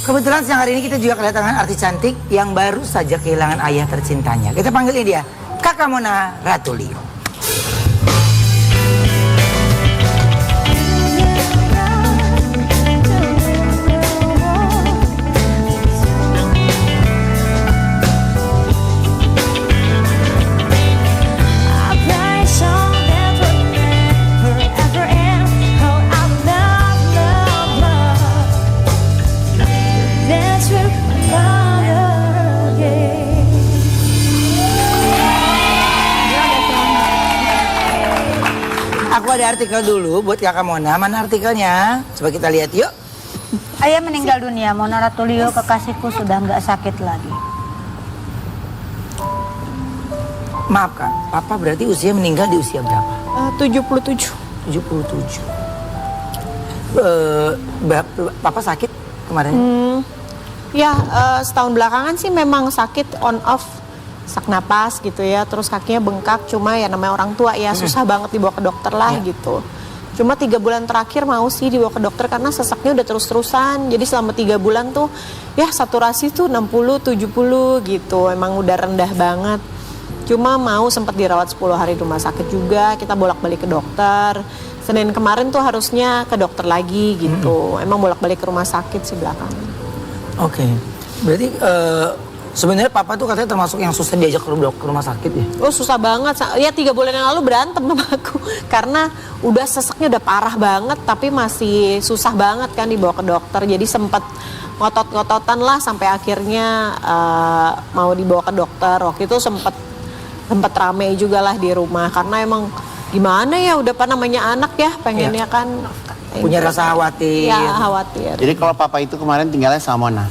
Kebetulan siang hari ini kita juga kedatangan artis cantik yang baru saja kehilangan ayah tercintanya. Kita panggilin dia, Kakak Mona Ratuliu. Aku ada artikel dulu buat Kakak Mona. Mana artikelnya? Coba kita lihat yuk. Ayah meninggal dunia, Mona Ratuliu kekasihku sudah nggak sakit lagi. Maaf Kak, Papa berarti usia meninggal di usia berapa? 77. 77. Papa sakit kemarin? Ya, setahun belakangan sih memang sakit on off. Sak napas gitu ya, terus kakinya bengkak, cuma ya namanya orang tua ya susah banget dibawa ke dokter lah gitu. Cuma 3 bulan terakhir mau sih dibawa ke dokter karena sesaknya udah terus-terusan. Jadi selama 3 bulan tuh ya saturasi tuh 60-70 gitu, emang udah rendah banget. Cuma mau sempat dirawat 10 hari di rumah sakit juga, kita bolak-balik ke dokter. Senin kemarin tuh harusnya ke dokter lagi gitu, emang bolak-balik ke rumah sakit sih belakangan. Oke, berarti sebenarnya Papa tuh katanya termasuk yang susah diajak ke rumah sakit ya? Oh susah banget, ya 3 bulan yang lalu berantem sama aku karena udah sesaknya udah parah banget tapi masih susah banget kan dibawa ke dokter. Jadi sempat ngotot-ngototan lah sampai akhirnya mau dibawa ke dokter. Waktu itu sempat rame juga lah di rumah karena emang gimana ya udah namanya anak ya pengennya kan punya rasa khawatir. Ya khawatir. Jadi kalau Papa itu kemarin tinggalnya sama Mona?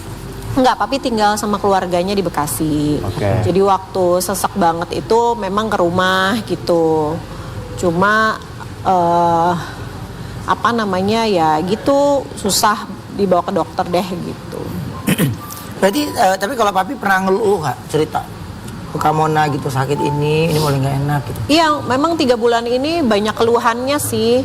Enggak, Papi tinggal sama keluarganya di Bekasi. Jadi waktu sesek banget itu memang ke rumah gitu. Cuma apa namanya ya gitu susah dibawa ke dokter deh gitu. Berarti tapi kalau Papi pernah ngeluh nggak cerita ke Kak Mona gitu sakit ini mulai nggak enak gitu? Iya, memang 3 bulan ini banyak keluhannya sih.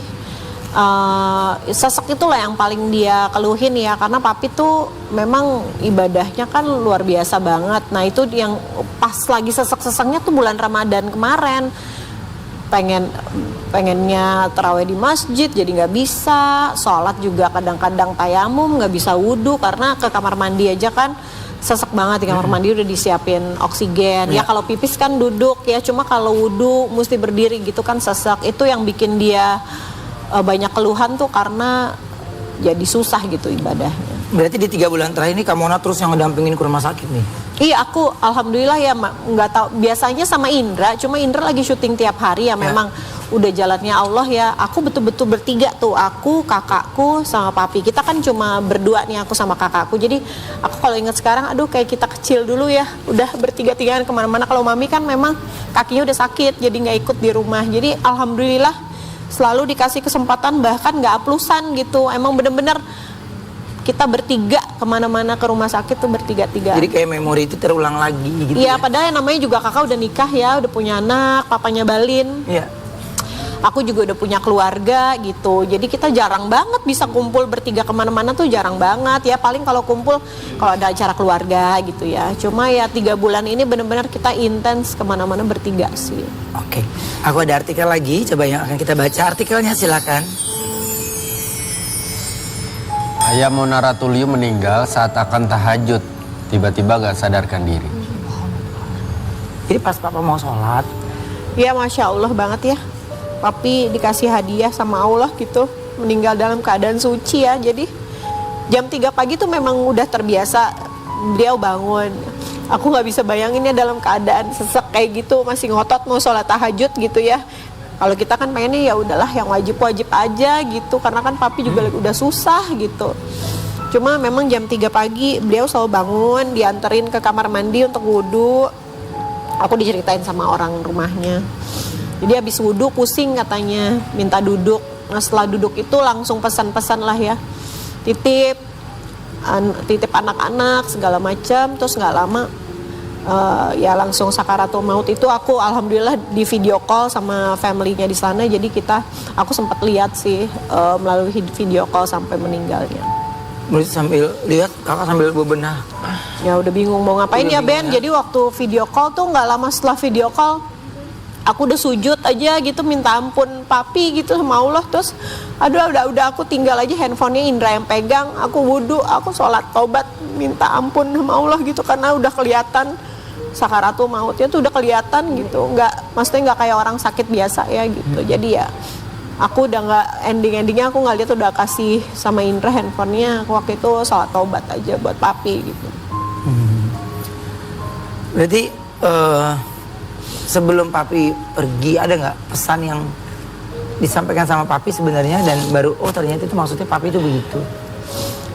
Sesek itulah yang paling dia keluhin ya karena Papi tuh memang ibadahnya kan luar biasa banget. Nah itu yang pas lagi sesek-seseknya tuh bulan Ramadan kemarin pengennya tarawih di masjid jadi nggak bisa, sholat juga kadang-kadang tayamum nggak bisa wudhu karena ke kamar mandi aja kan sesek banget. Di kamar mandi udah disiapin oksigen ya kalau pipis kan duduk ya, cuma kalau wudhu mesti berdiri gitu kan sesek. Itu yang bikin dia banyak keluhan tuh karena jadi susah gitu ibadahnya. Berarti di 3 bulan terakhir ini Kak Mona terus yang ngedampingin ke rumah sakit nih? Iya, aku alhamdulillah ya nggak tahu, biasanya sama Indra, cuma Indra lagi syuting tiap hari ya memang udah jalannya Allah ya. Aku betul-betul bertiga tuh, aku, kakakku, sama Papi. Kita kan cuma berdua nih, aku sama kakakku. Jadi aku kalau ingat sekarang, aduh kayak kita kecil dulu ya, udah bertiga-tigaan kemana-mana. Kalau Mami kan memang kakinya udah sakit, jadi nggak ikut di rumah. Jadi alhamdulillah selalu dikasih kesempatan bahkan nggak aplusan gitu. Emang bener-bener kita bertiga kemana-mana ke rumah sakit tuh bertiga-tiga. Jadi kayak memori itu terulang lagi gitu. Iya, padahal yang namanya juga kakak udah nikah ya, udah punya anak, papanya Balin. Iya. Aku juga udah punya keluarga gitu. Jadi kita jarang banget bisa kumpul bertiga kemana-mana tuh jarang banget ya. Paling kalau kumpul kalau ada acara keluarga gitu ya. Cuma ya 3 bulan ini benar-benar kita intens kemana-mana bertiga sih. Oke, aku ada artikel lagi. Coba yang akan kita baca artikelnya silakan. Ayah Mona Ratuliu meninggal saat akan tahajud. Tiba-tiba gak sadarkan diri. Jadi pas Papa mau sholat. Ya Masya Allah banget ya. Papi dikasih hadiah sama Allah gitu, meninggal dalam keadaan suci ya. Jadi jam 3 pagi tuh memang udah terbiasa beliau bangun. Aku nggak bisa bayangin ya dalam keadaan sesek kayak gitu masih ngotot mau sholat tahajud gitu ya. Kalau kita kan pengennya ya udahlah yang wajib-wajib aja gitu, karena kan Papi juga udah susah gitu. Cuma memang jam 3 pagi beliau selalu bangun, dianterin ke kamar mandi untuk wudhu. Aku diceritain sama orang rumahnya. Jadi habis wudhu pusing katanya, minta duduk. Nah setelah duduk itu langsung pesan-pesan lah ya, titip anak-anak segala macam. Terus nggak lama ya langsung sakaratul maut. Itu aku alhamdulillah di video call sama familynya di sana. Jadi aku sempat lihat sih melalui video call sampai meninggalnya. sambil lihat, kakak sambil bebenah. Ya udah bingung mau ngapain Udah ya Ben. bingung ya. Jadi waktu video call tuh nggak lama setelah video call, aku udah sujud aja gitu minta ampun papi gitu sama Allah. Terus aduh udah aku tinggal aja handphonenya Indra yang pegang. Aku wudhu, aku sholat taubat minta ampun sama Allah gitu karena udah kelihatan sakaratul mautnya tuh udah kelihatan gitu. Maksudnya nggak kayak orang sakit biasa ya gitu. Jadi ya aku udah nggak endingnya aku nggak lihat, udah kasih sama Indra handphonenya. Aku waktu itu sholat taubat aja buat papi gitu. Berarti sebelum papi pergi ada nggak pesan yang disampaikan sama papi sebenarnya dan baru ternyata itu maksudnya papi itu begitu?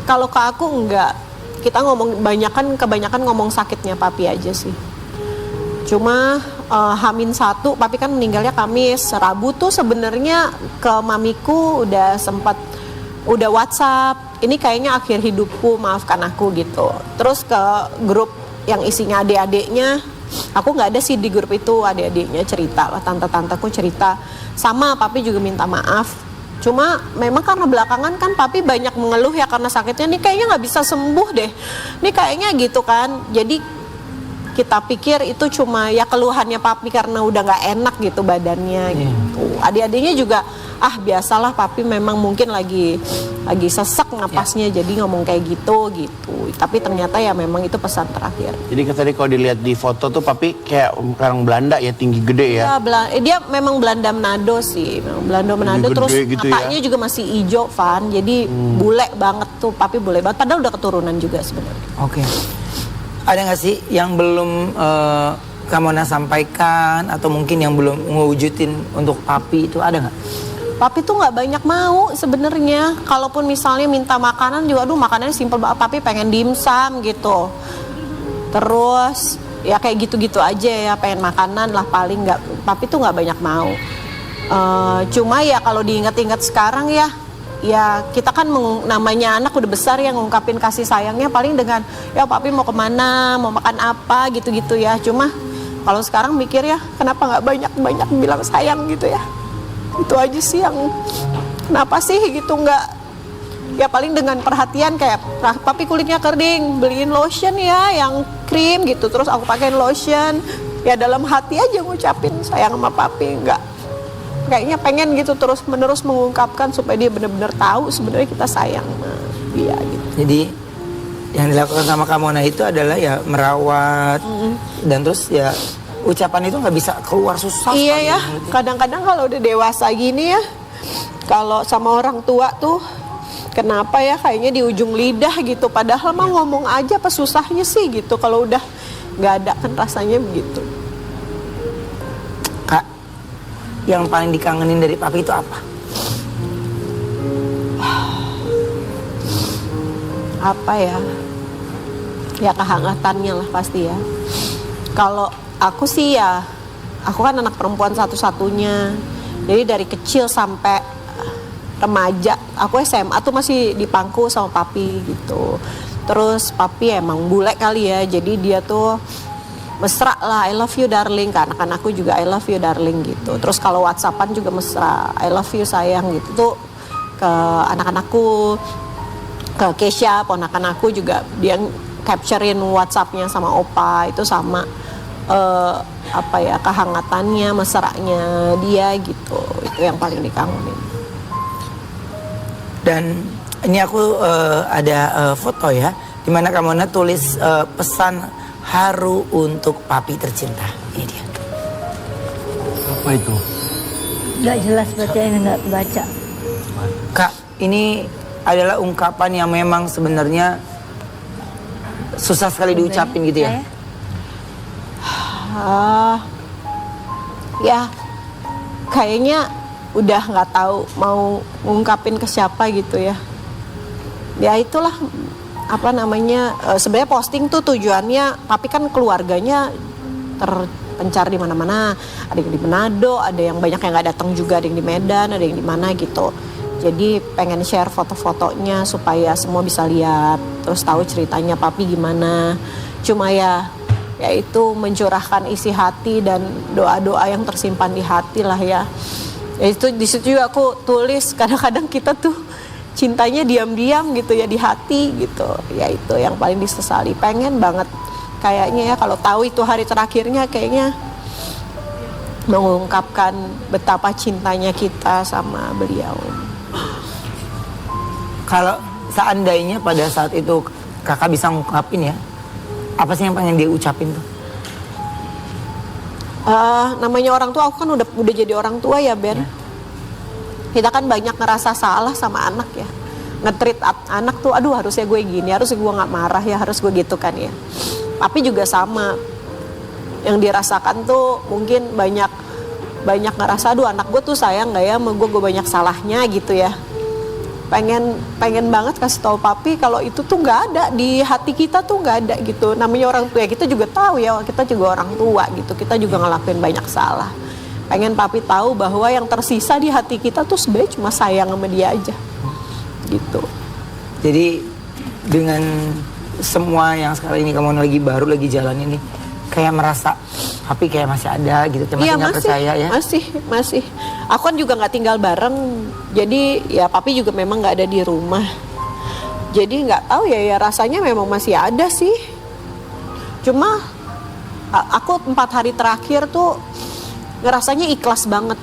Kalau ke aku enggak, kita ngomong kebanyakan ngomong sakitnya papi aja sih. Cuma H-1 papi kan meninggalnya Kamis, Rabu tuh sebenarnya ke mamiku udah WhatsApp, ini kayaknya akhir hidupku, maafkan aku gitu. Terus ke grup yang isinya adik-adiknya, aku nggak ada sih di grup itu, adik-adiknya cerita lah, tante-tanteku cerita, sama papi juga minta maaf. Cuma memang karena belakangan kan papi banyak mengeluh ya karena sakitnya, nih kayaknya nggak bisa sembuh deh, nih kayaknya gitu kan. Jadi kita pikir itu cuma ya keluhannya papi karena udah nggak enak gitu badannya gitu. Adik-adiknya juga biasalah papi memang mungkin lagi sesek napasnya jadi ngomong kayak gitu. Tapi ternyata ya memang itu pesan terakhir. Jadi tadi kalau dilihat di foto tuh papi kayak orang Belanda ya, tinggi gede ya. Dia memang Belanda Manado sih, memang Belanda Manado, Gede terus gitu matanya ya. juga masih hijau Van, jadi bule banget tuh, papi bule banget, padahal udah keturunan juga sebenarnya. Oke. Ada nggak sih yang belum Kamona sampaikan atau mungkin yang belum ngewujudin untuk papi itu, ada nggak? Papi tuh nggak banyak mau sebenarnya. Kalaupun misalnya minta makanan juga, makanannya simpel banget. Papi pengen dimsum gitu. Terus ya kayak gitu-gitu aja ya, pengen makanan lah paling, nggak. Papi tuh nggak banyak mau. Cuma ya kalau diingat-ingat sekarang ya kita kan namanya anak udah besar ya, ngungkapin kasih sayangnya paling dengan ya papi mau kemana, mau makan apa gitu-gitu ya. Cuma kalau sekarang mikir ya kenapa nggak banyak-banyak bilang sayang gitu ya. Itu aja sih yang kenapa sih gitu nggak, ya paling dengan perhatian kayak papi kulitnya kering, beliin lotion ya yang krim gitu, terus aku pakein lotion ya, dalam hati aja ngucapin sayang sama papi. Nggak, kayaknya pengen gitu terus menerus mengungkapkan supaya dia benar-benar tahu sebenarnya kita sayang sama dia gitu. Jadi yang dilakukan sama Kamona itu adalah ya merawat dan terus ya ucapan itu nggak bisa keluar, susah. Iya ya, kadang-kadang kalau udah dewasa gini ya, kalau sama orang tua tuh kenapa ya kayaknya di ujung lidah gitu, padahal mah ngomong aja apa susahnya sih gitu, kalau udah nggak ada kan rasanya begitu. Kak, yang paling dikangenin dari papi itu apa? Apa ya? Ya kehangatannya lah pasti ya. Kalau aku sih ya, aku kan anak perempuan satu-satunya. Jadi dari kecil sampai remaja, aku SMA tuh masih dipangku sama papi gitu. Terus papi emang bule kali ya, jadi dia tuh mesra lah, I love you darling, ke anak-anakku juga I love you darling gitu. Terus kalau WhatsAppan juga mesra, I love you sayang gitu tuh ke anak-anakku, ke Kesha, ponakan aku juga dia capturein WhatsAppnya sama opa, itu sama kehangatannya, mesranya dia gitu, itu yang paling dikangenin. Dan ini aku ada foto ya, dimana Kamona tulis pesan haru untuk papi tercinta. Ini dia. Apa itu? Nggak jelas baca, ini nggak baca. Kak, ini adalah ungkapan yang memang sebenarnya susah sekali diucapin gitu ya. Ya kayaknya udah nggak tahu mau ngungkapin ke siapa gitu ya. Ya itulah sebenarnya posting tuh tujuannya, tapi kan keluarganya terpencar di mana-mana. Ada yang di Manado, ada yang banyak yang nggak datang juga, ada yang di Medan, ada yang di mana gitu. Jadi pengen share foto-fotonya supaya semua bisa lihat, terus tahu ceritanya papi gimana. Cuma ya itu mencurahkan isi hati dan doa-doa yang tersimpan di hati lah ya. Ya itu di situ juga aku tulis, kadang-kadang kita tuh cintanya diam-diam gitu ya di hati gitu. Ya itu yang paling disesali. Pengen banget kayaknya ya kalau tahu itu hari terakhirnya kayaknya mengungkapkan betapa cintanya kita sama beliau. Kalau seandainya pada saat itu kakak bisa ngungkapin ya, apa sih yang pengen dia ucapin tuh? Namanya orang tua, aku kan udah jadi orang tua ya Ben. Kita kan banyak ngerasa salah sama anak ya. Nge-treat anak tuh, aduh harusnya gue gini, harusnya gue nggak marah ya, harus gue gitu kan ya. Tapi juga sama, yang dirasakan tuh mungkin banyak ngerasa, aduh anak gue tuh sayang nggak ya sama gue banyak salahnya gitu ya. Pengen banget kasih tahu papi kalau itu tuh nggak ada di hati kita tuh nggak ada gitu. Namanya orang tua ya, kita juga tahu ya, kita juga orang tua gitu, kita juga ngelakuin banyak salah. Pengen papi tahu bahwa yang tersisa di hati kita tuh sebenarnya cuma sayang sama dia aja gitu. Jadi dengan semua yang sekarang ini kamu lagi jalan ini, kayak merasa papi kayak masih ada gitu, masih Iya, nggak percaya ya? Masih. Aku kan juga nggak tinggal bareng, jadi ya papi juga memang nggak ada di rumah. Jadi nggak tahu ya rasanya memang masih ada sih. Cuma aku 4 hari terakhir tuh ngerasanya ikhlas banget.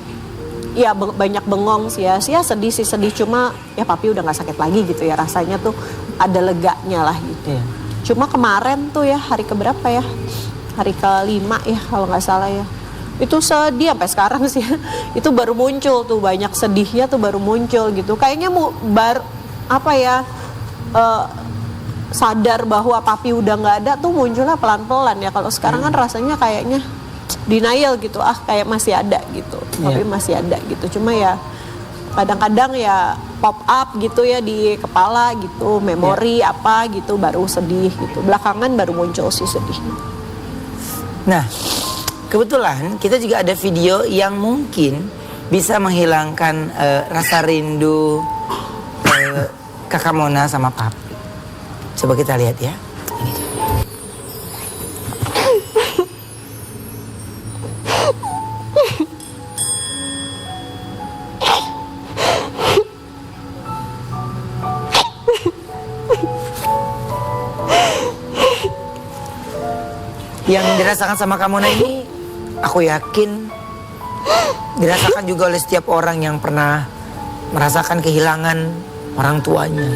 Ya banyak bengong sih ya sedih. Cuma ya papi udah nggak sakit lagi gitu ya, rasanya tuh ada leganya lah gitu. Iya. Cuma kemarin tuh ya hari keberapa ya? Hari ke-5 ya kalau nggak salah ya. Itu sedih sampai sekarang sih. Itu baru muncul tuh, banyak sedihnya tuh baru muncul gitu. Kayaknya sadar bahwa papi udah nggak ada tuh munculnya pelan-pelan ya. Kalau sekarang kan rasanya kayaknya denial gitu, kayak masih ada gitu. Papi masih ada gitu. Cuma ya kadang-kadang ya pop up gitu ya di kepala gitu, memori apa gitu baru sedih gitu. Belakangan baru muncul sih sedihnya. Nah, kebetulan kita juga ada video yang mungkin bisa menghilangkan rasa rindu kakak Mona sama papi. Coba kita lihat ya. Ini dia. Yang dirasakan sama Kamona ini, aku yakin dirasakan juga oleh setiap orang yang pernah merasakan kehilangan orang tuanya.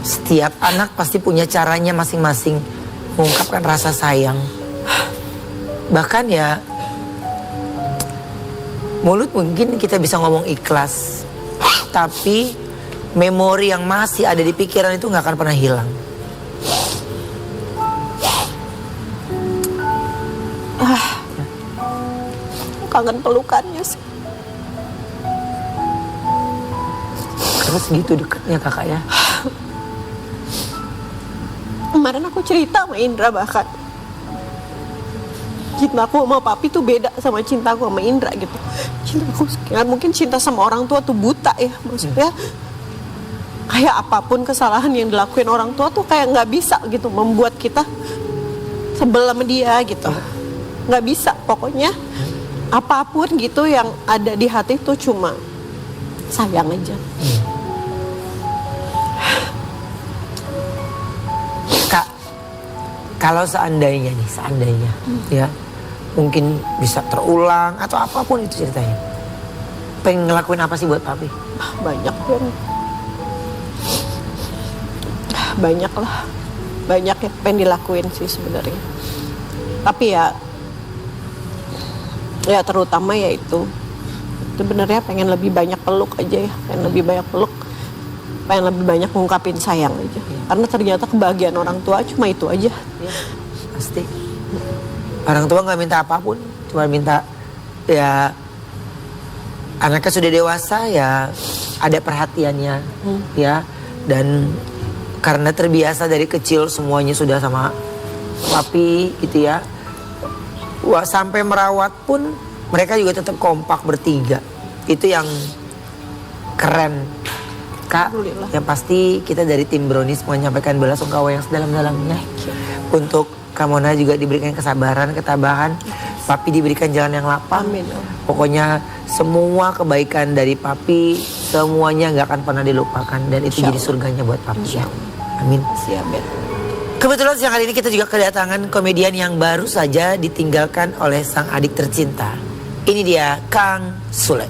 Setiap anak pasti punya caranya masing-masing mengungkapkan rasa sayang. Bahkan ya, mulut mungkin kita bisa ngomong ikhlas, tapi memori yang masih ada di pikiran itu nggak akan pernah hilang. Kangen pelukannya sih. Terus gitu dekatnya kakak ya. Kemarin aku cerita sama Indra bahkan, cintaku sama papi tuh beda sama cintaku sama Indra gitu. Cintaku mungkin cinta sama orang tua tuh buta ya, maksudnya kayak apapun kesalahan yang dilakuin orang tua tuh kayak nggak bisa gitu membuat kita sebel sama dia gitu. Nggak bisa, pokoknya apapun gitu yang ada di hati tuh cuma sayang aja. Kak, kalau seandainya ya, mungkin bisa terulang atau apapun itu ceritanya, pengen ngelakuin apa sih buat papi? Banyak kan, banyak lah, banyak ya pengen dilakuin sih sebenarnya. Tapi ya terutama ya itu sebenarnya pengen lebih banyak peluk aja ya, pengen lebih banyak peluk, pengen lebih banyak ngungkapin sayang aja. Karena ternyata kebahagiaan orang tua cuma itu aja. Pasti. Orang tua nggak minta apapun, cuma minta ya anaknya sudah dewasa ya ada perhatiannya ya, dan karena terbiasa dari kecil semuanya sudah sama papi gitu ya. Wah, sampai merawat pun mereka juga tetap kompak bertiga. Itu yang keren, Kak. Yang pasti kita dari tim Brownies mau menyampaikan belasungkawa yang sedalam-dalamnya untuk Kak Mona juga diberikan kesabaran, ketabahan Papi diberikan jalan yang lapang. Amin. Pokoknya semua kebaikan dari Papi semuanya nggak akan pernah dilupakan dan itu Insya jadi Allah. surganya buat Papi ya. Amin. Siap ya. Kebetulan siang hari ini kita juga kedatangan komedian yang baru saja ditinggalkan oleh sang adik tercinta. Ini dia Kang Sule.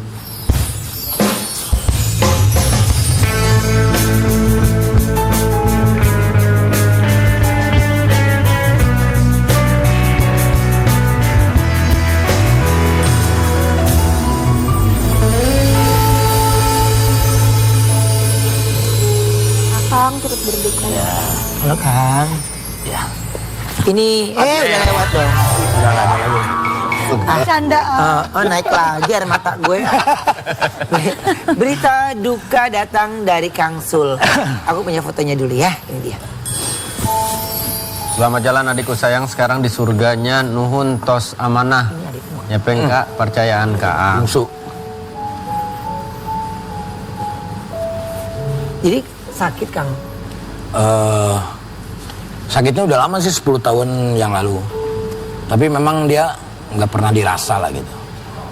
Akang turut berduka. Halo Kang. Ya. Ini udah lewat dong. Udah nggak ada lagi. Canda. Naik lagi air mata gue. Berita duka datang dari Kang Sul. Aku punya fotonya dulu ya. Ini dia. Selamat jalan adikku sayang, sekarang di surganya nuhun tos amanah. Ini adikmu. Nyepeng kak, percayaan kak. Bungsu. Jadi sakit Kang. Sakitnya udah lama sih, 10 tahun yang lalu. Tapi memang dia nggak pernah dirasa lah gitu.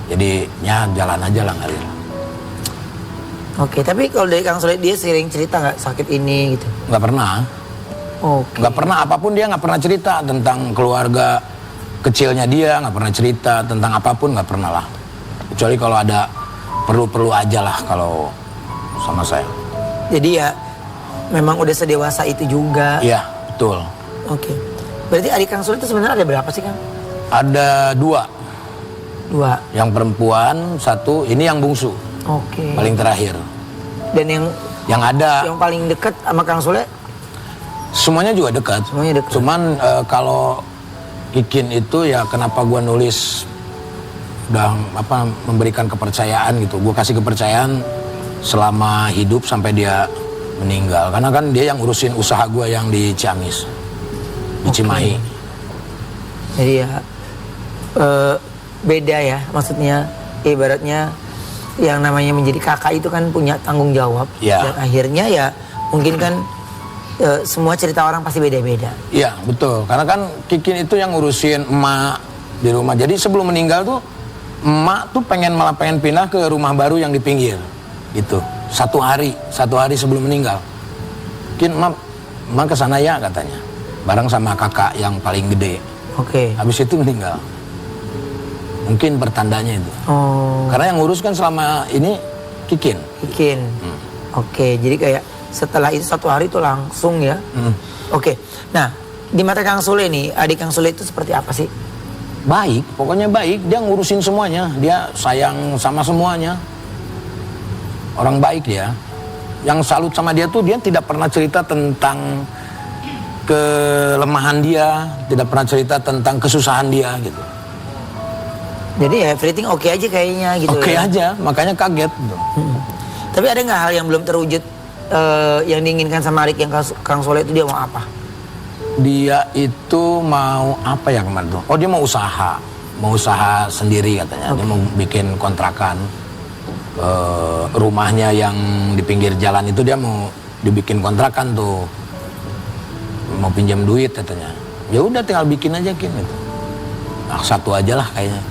Jadi ya jalan aja lah ngalir. Oke, tapi kalau dari Kang Sule dia sering cerita nggak sakit ini gitu? Nggak pernah. Oke. Nggak pernah, apapun dia nggak pernah cerita tentang keluarga kecilnya dia, nggak pernah cerita tentang apapun, nggak pernah lah. Kecuali kalau ada perlu-perlu aja lah kalau sama saya. Jadi ya memang udah sedewasa itu juga. Iya, betul. Oke. Berarti adik Kang Sule itu sebenarnya ada berapa sih Kang? Ada 2. 2. Yang perempuan 1, ini yang bungsu, Oke. paling terakhir. Dan Yang ada yang paling dekat sama Kang Sule semuanya juga dekat. Semuanya dekat. Cuman kalau Kikin itu ya kenapa gua nulis udah memberikan kepercayaan gitu. Gua kasih kepercayaan selama hidup sampai dia meninggal. Karena kan dia yang ngurusin usaha gua yang di Ciamis. Di Cimahi. jadi ya beda ya, maksudnya ibaratnya yang namanya menjadi kakak itu kan punya tanggung jawab. Ya. Dan akhirnya ya mungkin kan semua cerita orang pasti beda-beda. Iya, betul. Karena kan Kikin itu yang ngurusin emak di rumah. Jadi sebelum meninggal tuh emak tuh malah pengen pindah ke rumah baru yang di pinggir. Gitu. Satu hari sebelum meninggal. Kin, emak kesana ya katanya. Bareng sama kakak yang paling gede. Oke. Habis itu meninggal. Mungkin pertandanya itu. Oh, Karena yang ngurus kan selama ini Kikin. bikin. Oke, jadi kayak setelah itu 1 hari itu langsung ya. Oke. Nah, di mata Kang Sule nih, adik Kang Sule itu seperti apa sih? Baik, pokoknya baik. Dia ngurusin semuanya. Dia sayang sama semuanya. Orang baik dia. Yang salut sama dia tuh dia tidak pernah cerita tentang kelemahan dia, tidak pernah cerita tentang kesusahan dia gitu. Jadi ya everything oke aja kayaknya gitu. Oke ya. aja, makanya kaget gitu. Tapi ada nggak hal yang belum terwujud yang diinginkan sama adik yang Kang Sule itu dia mau apa? Dia itu mau apa ya kemarin tuh? Oh, dia mau usaha sendiri katanya. Dia mau bikin kontrakan. Rumahnya yang di pinggir jalan itu dia mau dibikin kontrakan tuh. Mau pinjam duit katanya. Ya udah tinggal bikin aja Kin gitu. Nah, 1 aja lah kayaknya.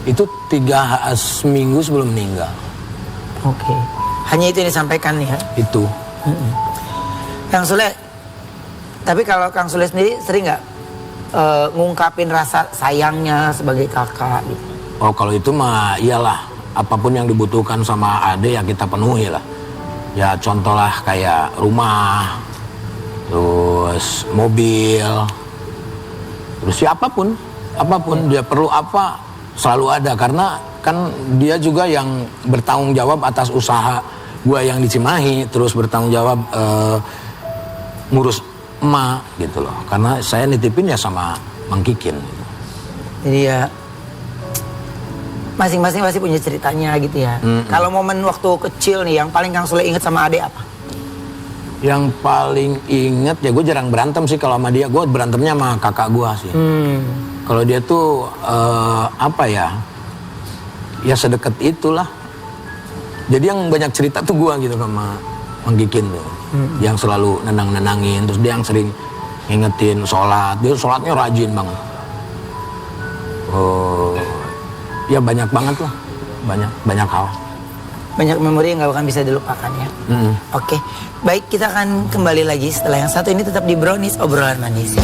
Itu 3 seminggu sebelum meninggal. Oke. Hanya itu yang disampaikan ya. Itu. Kang Sule, tapi kalau Kang Sule sendiri sering nggak ngungkapin rasa sayangnya sebagai kakak gitu? Oh, kalau itu mah iyalah. Apapun yang dibutuhkan sama ade ya kita penuhi lah. Ya contoh lah kayak rumah, terus mobil, terus ya apapun dia perlu apa selalu ada. Karena kan dia juga yang bertanggung jawab atas usaha gua yang di Cimahi, terus bertanggung jawab ngurus emak gitu loh. Karena saya nitipin ya sama Mang Kikin gitu. Jadi ya masing-masing pasti punya ceritanya gitu ya. Kalau momen waktu kecil nih yang paling Kang Sule inget sama adek apa? Yang paling inget ya gue jarang berantem sih kalau sama dia. Gue berantemnya sama kakak gue sih. Kalau dia tuh apa ya? Ya sedekat itulah. Jadi yang banyak cerita tuh gue gitu sama Mang Kikin tuh. Yang selalu nenang-nenangin. Terus dia yang sering ngingetin sholat. Dia sholatnya rajin banget. ya banyak banget lah, banyak hal. Banyak memori yang gak akan bisa dilupakan ya. Oke, baik kita akan kembali lagi setelah yang satu ini tetap di Brownies Obrolan Manis.